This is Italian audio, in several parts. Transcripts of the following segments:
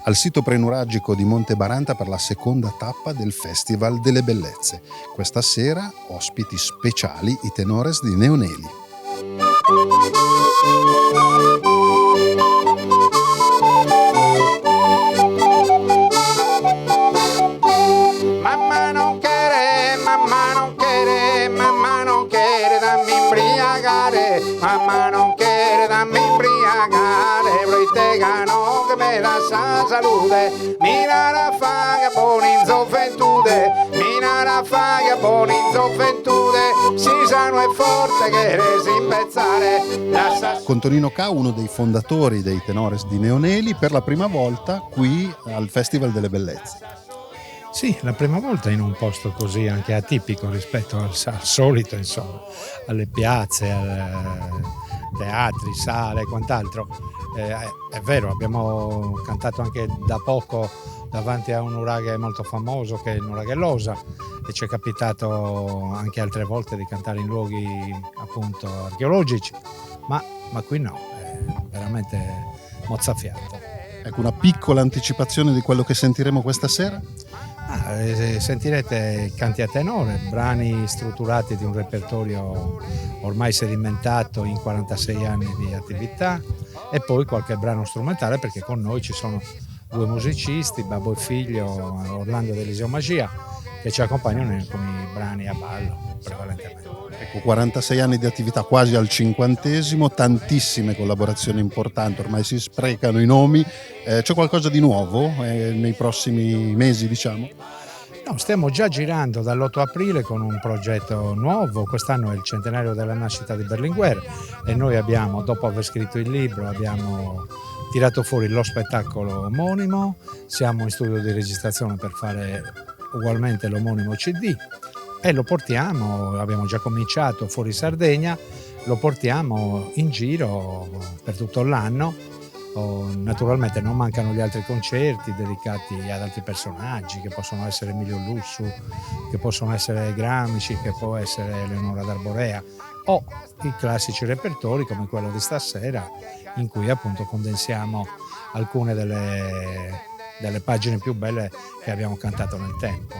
al sito prenuragico di Monte Baranta per la seconda tappa del Festival delle Bellezze. Questa sera ospiti speciali i tenores di Neoneli. Mamma non quiere, mamma non quiere, mamma non quiere dammi imbriagare, mamma non quiere dammi imbriagare, proitegano che me da sa salute, mira la faga buona in gioventù, mira la faga buona in gioventù, si sano e forte che resi impezzare. Con Tonino Ca, uno dei fondatori dei Tenores di Neoneli, per la prima volta qui al Festival delle Bellezze. Sì, la prima volta in un posto così anche atipico rispetto al solito, insomma, alle piazze, ai teatri, sale e quant'altro. È vero, abbiamo cantato anche da poco davanti a un nuraghe molto famoso che è il nuraghe Losa, e ci è capitato anche altre volte di cantare in luoghi appunto archeologici, ma qui no, è veramente mozzafiato. Ecco, una piccola anticipazione di quello che sentiremo questa sera? Sentirete canti a tenore, brani strutturati di un repertorio ormai sedimentato in 46 anni di attività, e poi qualche brano strumentale, perché con noi ci sono due musicisti, Babbo e Figlio, Orlando d'Eliseo Magia, che ci accompagnano in alcuni brani a ballo prevalentemente. Ecco, 46 anni di attività, quasi al 50°, tantissime collaborazioni importanti, ormai si sprecano i nomi. C'è qualcosa di nuovo nei prossimi mesi, diciamo? No, stiamo già girando dall'8 aprile con un progetto nuovo. Quest'anno è il centenario della nascita di Berlinguer e noi abbiamo, dopo aver scritto il libro, abbiamo tirato fuori lo spettacolo omonimo. Siamo in studio di registrazione per fare ugualmente l'omonimo CD e lo portiamo, abbiamo già cominciato fuori Sardegna, lo portiamo in giro per tutto l'anno. Naturalmente non mancano gli altri concerti dedicati ad altri personaggi, che possono essere Emilio Lussu, che possono essere Gramsci, che può essere Eleonora d'Arborea, o i classici repertori come quello di stasera, in cui appunto condensiamo alcune delle pagine più belle che abbiamo cantato nel tempo.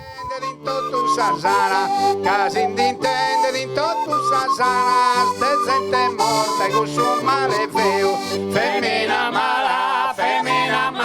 Casi d'intende di tutto sasana, ste gente morta con suo male veo, femmina mala, femmina mala.